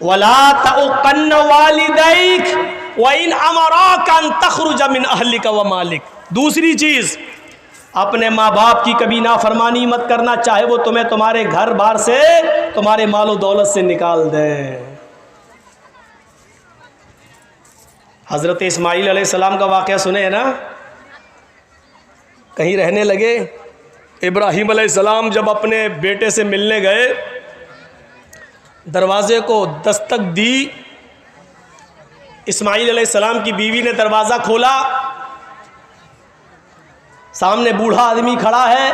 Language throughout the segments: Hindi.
वला तउक़न्न वालिदैक व इन अमराका अन तख़रुज मिन अहलिका व मालिक। दूसरी चीज़, अपने माँ बाप की कभी नाफरमानी मत करना, चाहे वो तुम्हें तुम्हारे घर बार से, तुम्हारे मालो दौलत से निकाल दें। हज़रत इस्माईल अलैहिस्सलाम का वाक़या सुने है ना, कहीं रहने लगे, इब्राहीम अलैहिस्सलाम जब अपने बेटे से मिलने गए, दरवाज़े को दस्तक दी, इस्माईल अलैहिस्सलाम की बीवी ने दरवाज़ा खोला, सामने बूढ़ा आदमी खड़ा है।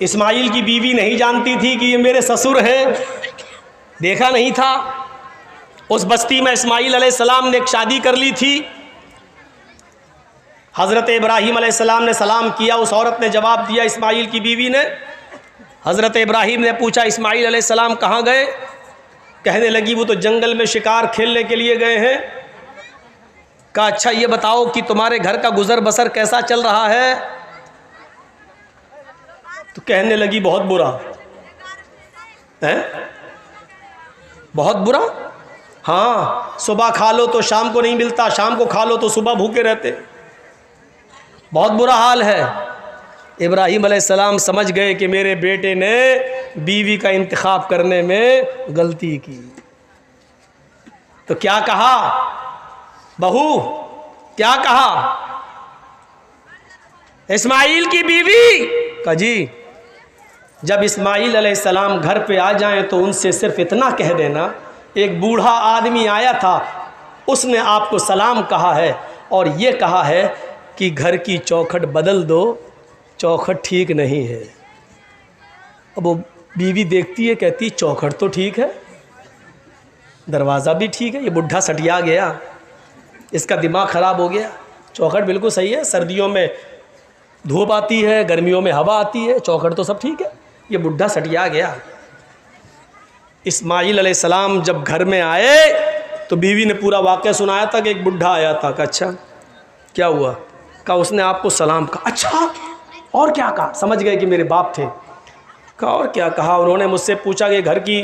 इस्माईल की बीवी नहीं जानती थी कि ये मेरे ससुर हैं, देखा नहीं था। उस बस्ती में इस्माईल अलैहिस्सलाम ने एक शादी कर ली थी। हज़रत इब्राहीम अलैहिस्सलाम ने सलाम किया, उस औरत ने जवाब दिया, इस्माईल की बीवी ने। हज़रत इब्राहीम ने पूछा, इस्माईल अलैहिस्सलाम कहाँ गए? कहने लगी, वो तो जंगल में शिकार खेलने के लिए गए हैं। कहा, अच्छा ये बताओ कि तुम्हारे घर का गुज़र बसर कैसा चल रहा है? तो कहने लगी, बहुत बुरा है। बहुत बुरा? हाँ, सुबह खा लो तो शाम को नहीं मिलता, शाम को खा लो तो सुबह भूखे रहते, बहुत बुरा हाल है। इब्राहीम अलैहिस्सलाम समझ गए कि मेरे बेटे ने बीवी का इंतखाब करने में गलती की। तो क्या कहा, बहू क्या कहा? इस्माईल की बीवी का जी, जब इस्माईल अलैहिस्सलाम घर पे आ जाएं तो उनसे सिर्फ इतना कह देना, एक बूढ़ा आदमी आया था, उसने आपको सलाम कहा है और ये कहा है कि घर की चौखट बदल दो, चौखट ठीक नहीं है। अब वो बीवी देखती है, कहती चौखट तो ठीक है, दरवाज़ा भी ठीक है, ये बुढ़ा सटिया गया, इसका दिमाग ख़राब हो गया। चौखट बिल्कुल सही है, सर्दियों में धूप आती है, गर्मियों में हवा आती है, चौखट तो सब ठीक है, ये बुढ़ा सटिया गया। इस्माईल अलैहिस्सलाम जब घर में आए तो बीवी ने पूरा वाक़या सुनाया था कि एक बुढ़ा आया था। कहा, अच्छा क्या हुआ? कहा, उसने आपको सलाम कहा। अच्छा, और क्या कहा? समझ गए कि मेरे बाप थे। कहा, और क्या कहा? उन्होंने मुझसे पूछा कि घर की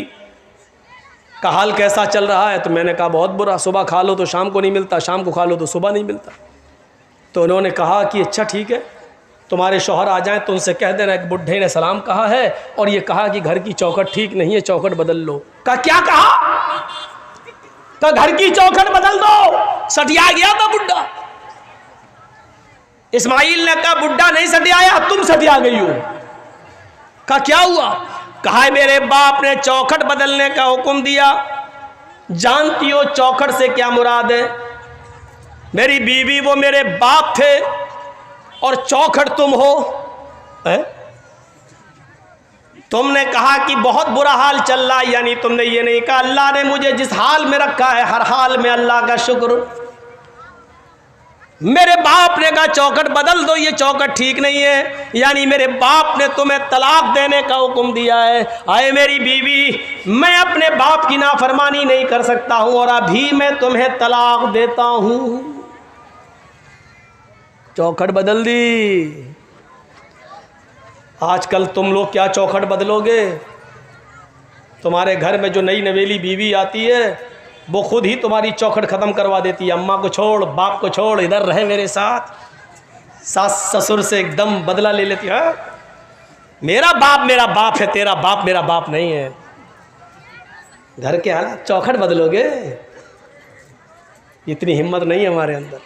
का हाल कैसा चल रहा है? तो मैंने कहा, बहुत बुरा, सुबह खा लो तो शाम को नहीं मिलता, शाम को खा लो तो सुबह नहीं मिलता। तो उन्होंने कहा कि अच्छा ठीक है, तुम्हारे शौहर आ जाएं तो उनसे कह देना कि बुढ़े ने सलाम कहा है और ये कहा कि घर की चौखट ठीक नहीं है, चौखट बदल लो। कहा, क्या कहा? कहा, घर की चौखट बदल दो। सटिया गया था बुढ़ा। इस्माईल ने कहा, बुढ़ा नहीं सटियाया, तुम सटिया गई हो। कहा, क्या हुआ? कहा, मेरे बाप ने चौखट बदलने का हुक्म दिया। जानती हो चौखट से क्या मुराद है? मेरी बीवी वो मेरे बाप थे और चौखट तुम हो। तुमने कहा कि बहुत बुरा हाल चल रहा है, यानी तुमने ये नहीं कहा अल्लाह ने मुझे जिस हाल में रखा है हर हाल में अल्लाह का शुक्र। मेरे बाप ने कहा चौखट बदल दो, ये चौखट ठीक नहीं है, यानी मेरे बाप ने तुम्हें तलाक देने का हुक्म दिया है। आए मेरी बीवी, मैं अपने बाप की नाफरमानी नहीं कर सकता हूं और अभी मैं तुम्हें तलाक देता हूं। चौखट बदल दी। आजकल तुम लोग क्या चौखट बदलोगे? तुम्हारे घर में जो नई नवेली बीवी आती है वो खुद ही तुम्हारी चौखट ख़त्म करवा देती है। अम्मा को छोड़, बाप को छोड़, इधर रहे मेरे साथ। सास ससुर से एकदम बदला ले लेती है। मेरा बाप है, तेरा बाप मेरा बाप नहीं है। घर के हालात, चौखट बदलोगे? इतनी हिम्मत नहीं है हमारे अंदर।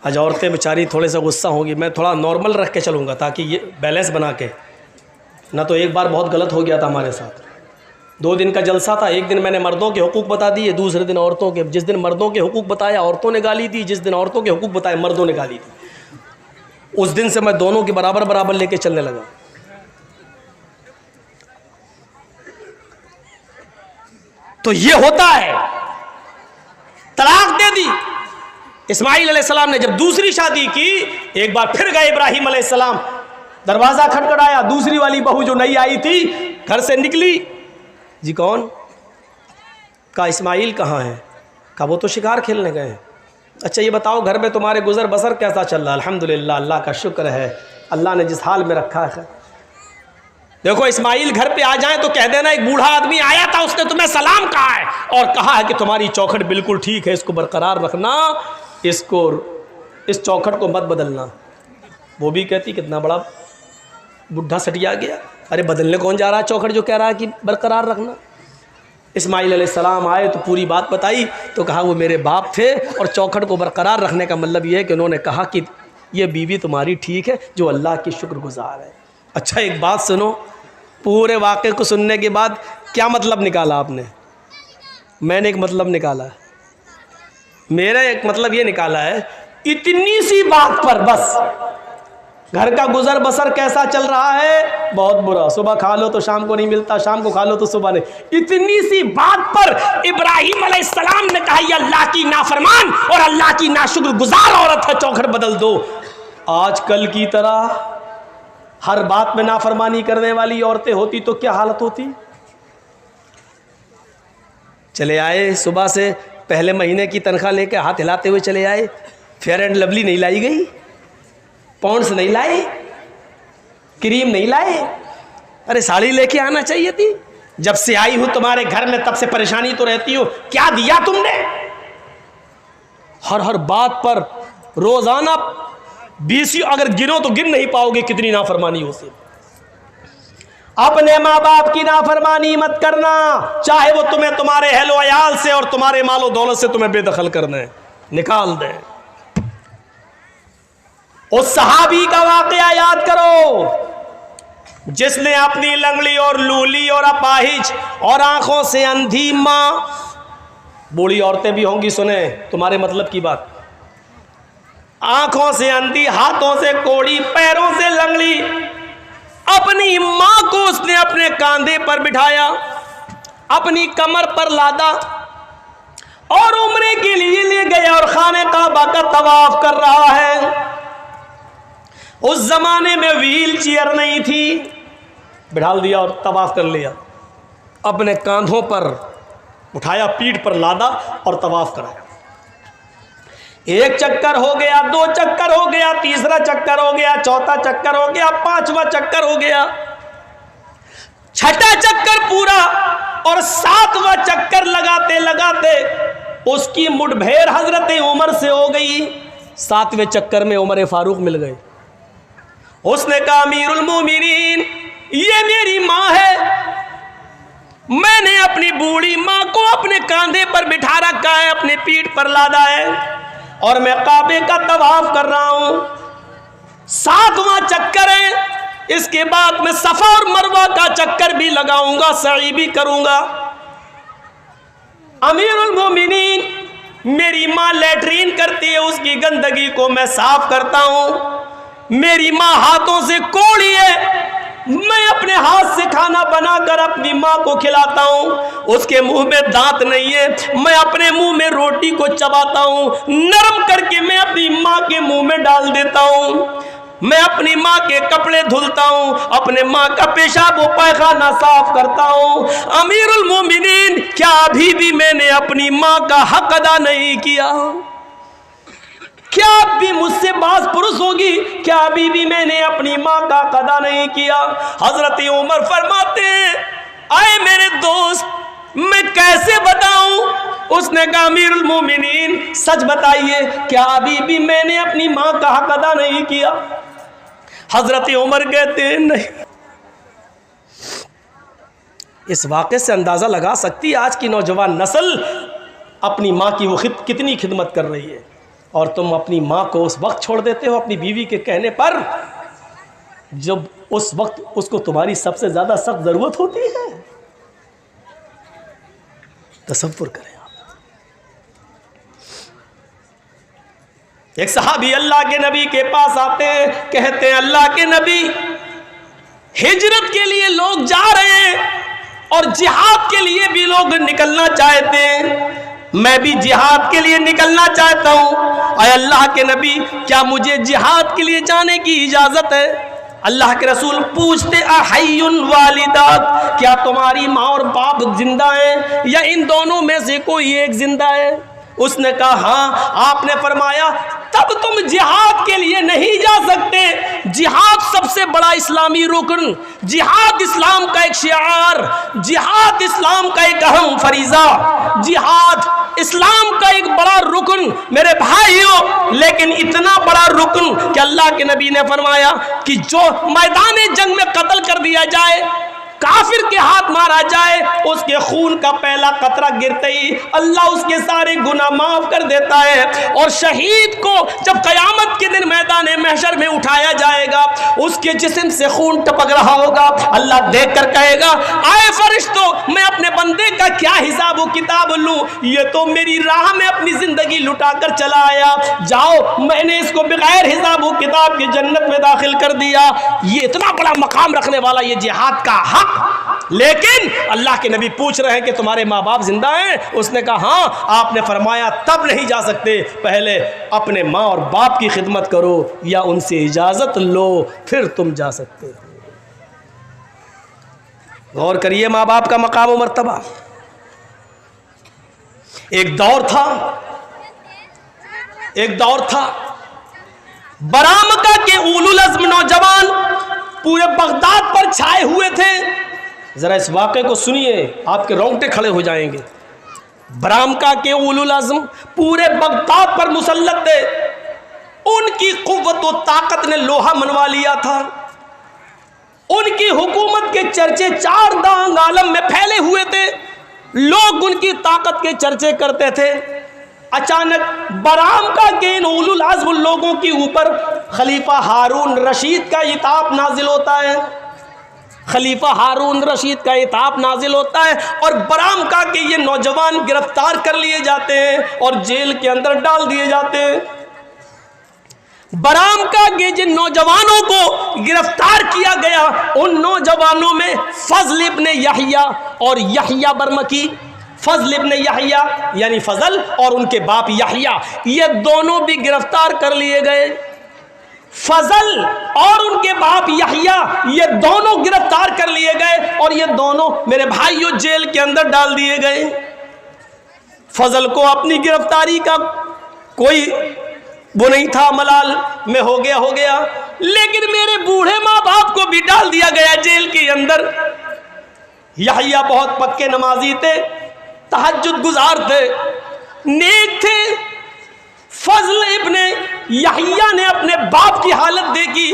आज औरतें बेचारी थोड़े सा गुस्सा होगी, मैं थोड़ा नॉर्मल रख के चलूँगा ताकि ये बैलेंस बना के ना। तो एक बार बहुत गलत हो गया था हमारे साथ। 2 दिन का जलसा था। एक दिन मैंने मर्दों के हुकूक बता दिए, दूसरे दिन औरतों के। जिस दिन मर्दों के हुकूक बताया औरतों ने गाली दी, जिस दिन औरतों के हुकूक बताए मर्दों ने गाली दी। उस दिन से मैं दोनों के बराबर बराबर लेके चलने लगा। तो ये होता है। तलाक दे दी। इस्माईल अलैहिस्सलाम ने जब दूसरी शादी की, एक बार फिर गए इब्राहीम अलैहिस्सलाम, दरवाज़ा खटखटाया। दूसरी वाली बहू जो नई आई थी घर से निकली। जी कौन? कहा इस्माईल कहाँ है? कहा वो तो शिकार खेलने गए हैं। अच्छा ये बताओ घर में तुम्हारे गुज़र बसर कैसा चल रहा है? अल्हम्दुलिल्लाह, अल्लाह का शुक्र है, अल्लाह ने जिस हाल में रखा है। देखो इस्माइल घर पे आ जाए तो कह देना एक बूढ़ा आदमी आया था, उसने तुम्हें सलाम कहा है और कहा है कि तुम्हारी चौखट बिल्कुल ठीक है, इसको बरकरार रखना, इसको इस चौखट को मत बदलना। वो भी कहती कितना बड़ा बुढ़ा सटिया गया, अरे बदलने कौन जा रहा है चौखट जो कह रहा है कि बरकरार रखना। इस्माइल अलैहिस्सलाम आए तो पूरी बात बताई, तो कहा वो मेरे बाप थे और चौखट को बरकरार रखने का मतलब ये है कि उन्होंने कहा कि ये बीवी तुम्हारी ठीक है जो अल्लाह की शुक्रगुजार है। अच्छा एक बात सुनो, पूरे वाक़े को सुनने के बाद क्या मतलब निकाला आपने? मैंने एक मतलब निकाला, मेरा एक मतलब ये निकाला है, इतनी सी बात पर बस घर का गुजर बसर कैसा चल रहा है, बहुत बुरा, सुबह खा लो तो शाम को नहीं मिलता, शाम को खा लो तो सुबह नहीं। इतनी सी बात पर इब्राहिम अलैहिस्सलाम ने कहा ये अल्लाह की नाफरमान और अल्लाह की नाशुक्रगुजार औरत है, चौखट बदल दो। आजकल की तरह हर बात में नाफरमानी करने वाली औरतें होती तो क्या हालत होती। चले आए सुबह से, पहले महीने की तनख्वाह लेकर हाथ हिलाते हुए चले आए, फेयर एंड लवली नहीं लाई गई, पॉन्ड्स नहीं लाए, क्रीम नहीं लाए, अरे साड़ी लेके आना चाहिए थी। जब से आई हूं तुम्हारे घर में तब से परेशानी तो रहती हो, क्या दिया तुमने? हर हर बात पर रोजाना 20 अगर गिनो तो गिन नहीं पाओगे कितनी नाफरमानी हो सी। अपने माँ बाप की नाफरमानी मत करना, चाहे वो तुम्हें तुम्हारे हेलो अयाल से और तुम्हारे मालो दौलत से तुम्हें बेदखल करना है, निकाल दे। उस सहाबी का वाकया याद करो जिसने अपनी लंगड़ी और लूली और अपाहिज और आंखों से अंधी माँ, बूढ़ी औरतें भी होंगी सुने तुम्हारे मतलब की बात, आंखों से अंधी, हाथों से कोड़ी, पैरों से लंगड़ी, अपनी माँ को उसने अपने कांधे पर बिठाया, अपनी कमर पर लादा और उम्रे के लिए ले गया और खाने काबा का तवाफ कर रहा है। उस जमाने में व्हील चेयर नहीं थी, बिठाल दिया और तवाफ कर लिया, अपने कांधों पर उठाया, पीठ पर लादा और तवाफ कराया। एक चक्कर हो गया, 2 चक्कर हो गया, तीसरा चक्कर हो गया, चौथा चक्कर हो गया, 5वां चक्कर हो गया, 6ठा चक्कर पूरा और 7वां चक्कर लगाते लगाते उसकी मुठभेड़ हजरत उमर से हो गई। 7वें चक्कर में उमर फारूक मिल गए। उसने कहा अमीरुल मोमिनीन ये मेरी माँ है, मैंने अपनी बूढ़ी माँ को अपने कांधे पर बिठा रखा है, अपने पीठ पर लादा है और मैं काबे का तवाफ कर रहा हूं। 7वां चक्कर है, इसके बाद मैं सफा और मरवा का चक्कर भी लगाऊंगा, सई भी करूंगा। अमीरुल मोमिनीन मेरी माँ लैट्रीन करती है, उसकी गंदगी को मैं साफ करता हूं। मेरी माँ हाथों से कोड़ी है, मैं अपने हाथ से खाना बनाकर अपनी माँ को खिलाता हूँ। उसके मुंह में दांत नहीं है, मैं अपने मुंह में रोटी को चबाता हूँ, नरम करके मैं अपनी माँ के मुंह में डाल देता हूँ। मैं अपनी माँ के कपड़े धुलता हूँ, अपने माँ का पेशाब व पैखाना साफ करता हूँ। अमीरुल मोमिनीन क्या अभी भी मैंने अपनी माँ का हक अदा नहीं किया? क्या भी मुझसे बास पुरुष होगी? क्या अभी भी मैंने अपनी माँ का कदा नहीं किया? हजरत उमर फरमाते हैं आए मेरे दोस्त मैं कैसे बताऊं? उसने कहा अमीरुल मोमिनीन सच बताइए, क्या अभी भी मैंने अपनी माँ का हक अदा नहीं किया? हजरत उमर कहते हैं नहीं। इस वाक़े से अंदाज़ा लगा सकती है आज की नौजवान नस्ल अपनी माँ की वो कितनी खिदमत कर रही है, और तुम अपनी माँ को उस वक्त छोड़ देते हो अपनी बीवी के कहने पर जब उस वक्त उसको तुम्हारी सबसे ज़्यादा सख्त ज़रूरत होती है। तसव्वुर करें आप। एक सहाबी अल्लाह के नबी के पास आते हैं, कहते हैं अल्लाह के नबी हिजरत के लिए लोग जा रहे हैं और जिहाद के लिए भी लोग निकलना चाहते हैं, मैं भी जिहाद के लिए निकलना चाहता हूँ। अय अल्लाह के नबी क्या मुझे जिहाद के लिए जाने की इजाज़त है? अल्लाह के रसूल पूछते अहय्युन वालिदात क्या तुम्हारी माँ और बाप जिंदा हैं या इन दोनों में से कोई एक जिंदा है? उसने कहा हाँ। आपने फरमाया तब तुम जिहाद के लिए नहीं जा सकते। जिहाद सबसे बड़ा इस्लामी रुकन, जिहाद इस्लाम का एक शिआर, जिहाद इस्लाम का एक अहम फरीजा, जिहाद इस्लाम का एक बड़ा रुकन मेरे भाइयों। लेकिन इतना बड़ा रुकन कि अल्लाह के नबी ने फरमाया कि जो मैदान जंग में कत्ल कर दिया जाए, काफिर के हाथ मारा जाए, उसके खून का पहला कतरा गिरते ही अल्लाह उसके सारे गुनाह माफ कर देता है। और शहीद को जब कयामत के दिन मैदान महशर में उठाया जाएगा, उसके जिस्म से खून टपक रहा होगा। अल्लाह देखकर कहेगा आए फरिश्तों, मैं अपने बंदे का क्या हिसाब व किताब लूं? ये तो मेरी राह में अपनी जिंदगी लुटाकर चला आया, जाओ मैंने इसको बगैर हिसाब व किताब की जन्नत में दाखिल कर दिया। ये इतना बड़ा मकाम रखने वाला ये जिहाद का हक। लेकिन अल्लाह के नबी पूछ रहे हैं कि तुम्हारे माँ बाप जिंदा हैं? उसने कहा हाँ। आपने फरमाया तब नहीं जा सकते, पहले अपने माँ और बाप की खिदमत करो या उनसे इजाजत लो, फिर तुम जा सकते हो। गौर करिए माँ बाप का मकाम और मर्तबा। एक दौर था बरामका के उलुल अज़्म नौजवान पूरे बगदाद पर छाए हुए थे। जरा इस वाक़े को सुनिए, आपके रोंगटे खड़े हो जाएंगे। बरामका के उलुल अज़्म पूरे बगदाद पर मुसल्लत थे। उनकी कुव्वत और ताकत ने लोहा मनवा लिया था। उनकी हुकूमत के चर्चे चार दांग आलम में फैले हुए थे। लोग उनकी ताकत के चर्चे करते थे। अचानक बरामका के इन उलुल अज़्म लोगों के ऊपर खलीफा हारून रशीद का इताब नाजिल होता है। खलीफा हारून रशीद का इताब नाजिल होता है और बरामका के ये नौजवान गिरफ्तार कर लिए जाते हैं और जेल के अंदर डाल दिए जाते हैं। बरामका के जिन नौजवानों को गिरफ्तार किया गया, उन नौजवानों में फजल इब्न यहया और यहया बरमकी, फजल इब्न यहया यानी फजल और उनके बाप यहया, ये दोनों भी गिरफ्तार कर लिए गए। फजल और उनके बाप यहया ये दोनों गिरफ्तार कर लिए गए और ये दोनों मेरे भाइयों जेल के अंदर डाल दिए गए। फजल को अपनी गिरफ्तारी का कोई वो नहीं था, मलाल में हो गया, लेकिन मेरे बूढ़े माँ बाप को भी डाल दिया गया जेल के अंदर। यहया बहुत पक्के नमाजी थे, तहज्जुद गुजार थे, नेक थे। फजल इब्न यहया ने अपने बाप की हालत देखी,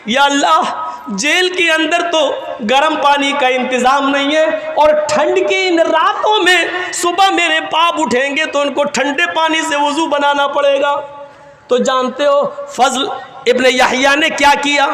या अल्लाह जेल के अंदर तो गर्म पानी का इंतज़ाम नहीं है और ठंड की इन रातों में सुबह मेरे बाप उठेंगे तो उनको ठंडे पानी से वज़ू बनाना पड़ेगा। तो जानते हो फजल इब्न यहया ने क्या किया?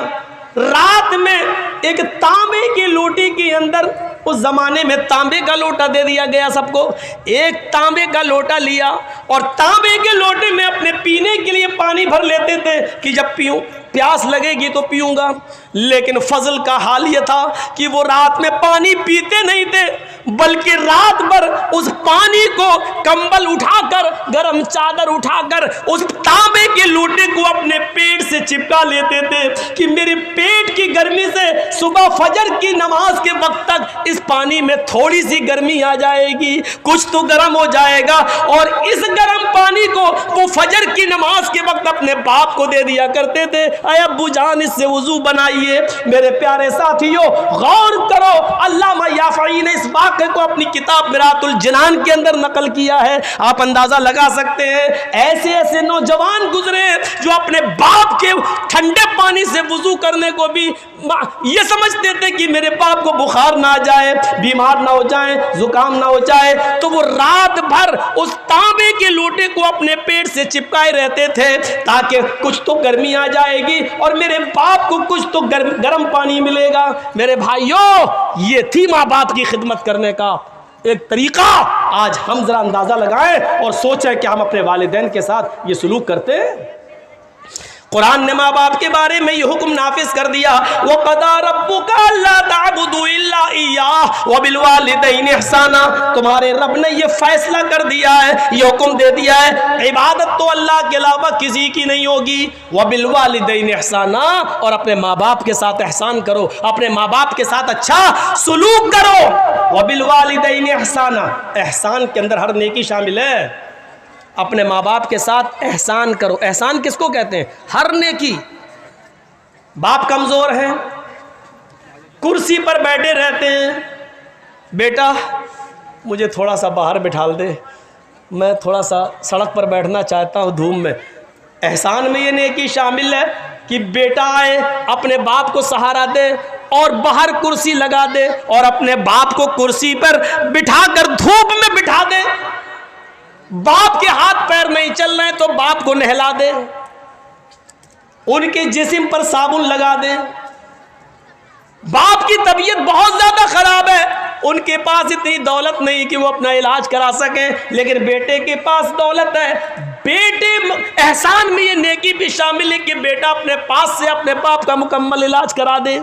रात में एक तांबे की लोटी के अंदर, उस जमाने में तांबे का लोटा दे दिया गया सबको, एक तांबे का लोटा लिया और तांबे के लोटे में अपने पीने के लिए पानी भर लेते थे कि जब पीऊं प्यास लगेगी तो पीऊंगा। लेकिन फजल का हाल ये था कि वो रात में पानी पीते नहीं थे, बल्कि रात भर उस पानी को कंबल उठाकर, गरम चादर उठाकर उस तांबे के लोटे को अपने पेट से चिपका लेते थे कि मेरे पेट की गर्मी से सुबह फजर की नमाज के वक्त तक इस पानी में थोड़ी सी गर्मी आ जाएगी, कुछ तो गर्म हो जाएगा। और इस गर्म पानी को वो फजर की नमाज के वक्त अपने बाप को दे दिया करते थे, अय अब्बू जान इससे वजू बनाइए। मेरे प्यारे साथियों गौर करो, अल्लामा याफ़ई ने इस वाक़े को अपनी किताब मिरातुल जिनान के अंदर नकल किया है। आप अंदाजा लगा सकते हैं ऐसे ऐसे नौजवान गुजरे जो अपने बाप के ठंडे पानी से वजू करने को भी ये समझते थे कि मेरे बाप को बुखार ना आ जाए, बीमार ना हो जाए, जुकाम ना हो जाए, तो वो रात भर उस तांबे के लोटे को अपने पेट से चिपकाए रहते थे ताकि कुछ तो गर्मी आ जाएगी और मेरे बाप को कुछ तो गर्म पानी मिलेगा। मेरे भाइयों, ये थी माँ बाप की खिदमत करने का एक तरीका। आज हम जरा अंदाजा लगाएं और सोचें कि हम अपने वालिदैन के साथ ये सलूक करते हैं। कुरान ने माँ बाप के बारे में ये हुक्म नाफिज कर दिया, वो क़दा रब्बुका अल्ला ताबुदू इल्ला इय्याह व बिल वालिदैनि इहसाना। तुम्हारे रब ने ये फैसला कर दिया है, ये हुक्म दे दिया है, इबादत तो अल्लाह के अलावा किसी की नहीं होगी। व बिल वालिदैनि इहसाना, और अपने माँ बाप के साथ एहसान करो, अपने माँ बाप के साथ अच्छा सलूक करो। व बिल वालिदैनि इहसाना, एहसान के अंदर हर नेकी शामिल है। अपने माँ बाप के साथ एहसान करो। एहसान किसको कहते हैं? हर नेकी। बाप कमज़ोर हैं, कुर्सी पर बैठे रहते हैं, बेटा मुझे थोड़ा सा बाहर बिठा दे, मैं थोड़ा सा सड़क पर बैठना चाहता हूँ धूप में। एहसान में ये नेकी शामिल है कि बेटा आए, अपने बाप को सहारा दे और बाहर कुर्सी लगा दे और अपने बाप को कुर्सी पर बिठाकर धूप में बिठा दे। बाप के हाथ पैर नहीं चल रहे तो बाप को नहला दे, उनके जिस्म पर साबुन लगा दे। बाप की तबीयत बहुत ज्यादा खराब है, उनके पास इतनी दौलत नहीं कि वो अपना इलाज करा सकें, लेकिन बेटे के पास दौलत है। बेटे एहसान में ये नेकी भी शामिल है कि बेटा अपने पास से अपने बाप का मुकम्मल इलाज करा दे।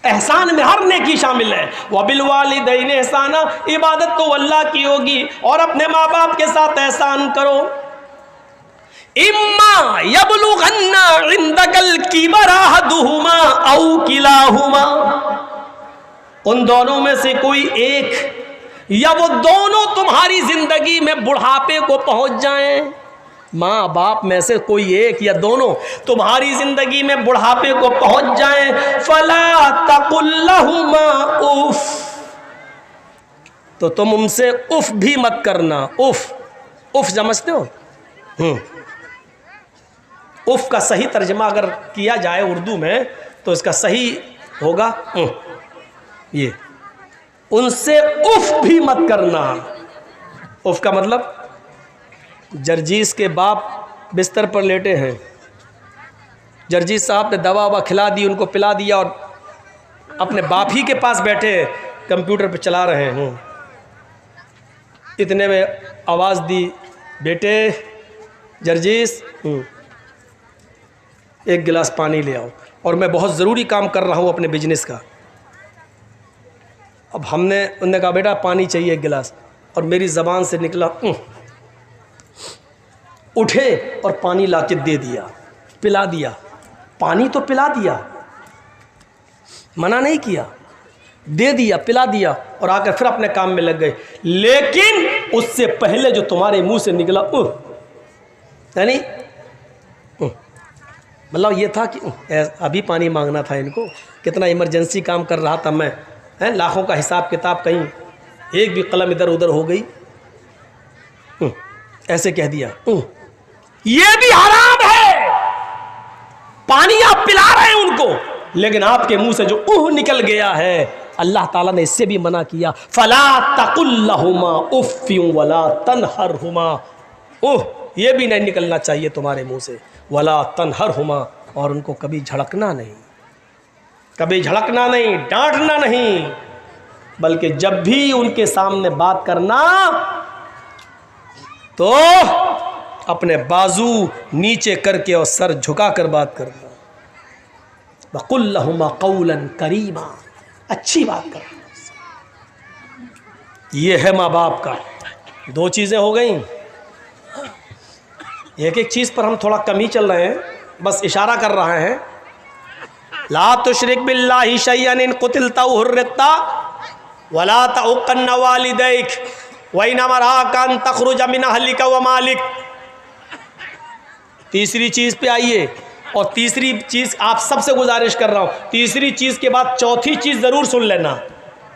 एहसान में हर नेकी शामिल है। वबिल वालिदैन एहसाना, इबादत तो अल्लाह की होगी और अपने माँ बाप के साथ एहसान करो। इम्मा यबलुगन्ना इंदकल किबरा अहदुहुमा औ किलाहुमा, उन दोनों में से कोई एक या वो दोनों तुम्हारी जिंदगी में बुढ़ापे को पहुंच जाएं। माँ बाप में से कोई एक या दोनों तुम्हारी जिंदगी में बुढ़ापे को पहुंच जाएं। फला तकुल लहुमा उफ, तो तुम उनसे उफ भी मत करना। उफ, उफ समझते हो? उफ का सही तर्जमा अगर किया जाए उर्दू में तो इसका सही होगा ये, उनसे उफ भी मत करना। उफ का मतलब, जर्जीस के बाप बिस्तर पर लेटे हैं, जर्जीस साहब ने दवा ववा खिला दी, उनको पिला दिया और अपने बाप ही के पास बैठे कंप्यूटर पर चला रहे हैं। इतने में आवाज़ दी, बेटे जर्जीस एक गिलास पानी ले आओ, और मैं बहुत ज़रूरी काम कर रहा हूँ अपने बिजनेस का। अब उन्होंने कहा बेटा पानी चाहिए एक गिलास, और मेरी ज़बान से निकला उठे और पानी लाके दे दिया, पिला दिया। पानी तो पिला दिया, मना नहीं किया, दे दिया, पिला दिया, और आकर फिर अपने काम में लग गए। लेकिन उससे पहले जो तुम्हारे मुंह से निकला यानी मतलब ये था कि अभी पानी मांगना था इनको, कितना इमरजेंसी काम कर रहा था मैं, लाखों का हिसाब किताब, कहीं एक भी कलम इधर उधर हो गई, ऐसे कह दिया। ये भी हराम है, पानी आप पिला रहे हैं उनको, लेकिन आपके मुंह से जो निकल गया है, अल्लाह ताला ने इससे भी मना किया। फला तकुल लहुमा उफ़्फ़िन वला तनहरहुमा, ये भी नहीं निकलना चाहिए तुम्हारे मुंह से। वला तनहरहुमा, और उनको कभी झड़कना नहीं, कभी झड़कना नहीं, डांटना नहीं, बल्कि जब भी उनके सामने बात करना तो अपने बाजू नीचे करके और सर झुकाकर बात करना। वकुल लहुमा कौलन करीमा, अच्छी बात करना। ये है माँ बाप का। दो चीज़ें हो गई, एक एक चीज़ पर हम थोड़ा कम ही चल रहे हैं, बस इशारा कर रहे हैं। ला तुशरिक बिल्लाहि शैअन इन कुतिलता औ हुर्रिकता वला तउक्कन वालिदैक व इन अमराका अन तखरुज मिन अहलिका व मालिक। तीसरी चीज़ पे आइए, और तीसरी चीज़ आप सबसे गुजारिश कर रहा हूँ, तीसरी चीज़ के बाद चौथी चीज़ ज़रूर सुन लेना।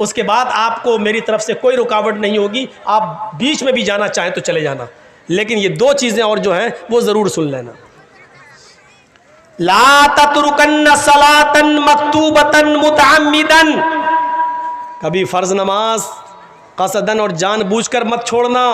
उसके बाद आपको मेरी तरफ से कोई रुकावट नहीं होगी, आप बीच में भी जाना चाहें तो चले जाना, लेकिन ये दो चीज़ें और जो हैं वो ज़रूर सुन लेना। ला ततरुकन्न सलातन मक्तूबतन मुतअम्मिदन, कभी फ़र्ज़ नमाज कसदन और जानबूझकर मत छोड़ना।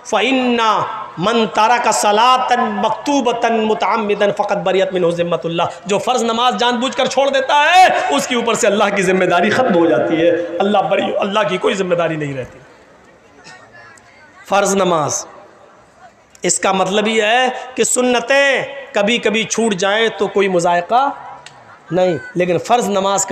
फ़इन्ना मन तरका सलातन मक्तूबतन मुतअम्मिदन फ़क़द बरियत मिन्हु ज़िम्मतुल्लाह, जो फ़र्ज़ नमाज जानबूझकर छोड़ देता है उसके ऊपर से अल्लाह की ज़िम्मेदारी ख़त्म हो जाती है, अल्लाह बरी, अल्लाह की कोई ज़िम्मेदारी नहीं रहती। फ़र्ज़ नमाज, इसका मतलब ये है कि सुन्नतें कभी कभी छूट जाएं तो कोई मुज़ायक़ा नहीं, लेकिन फ़र्ज़ नमाज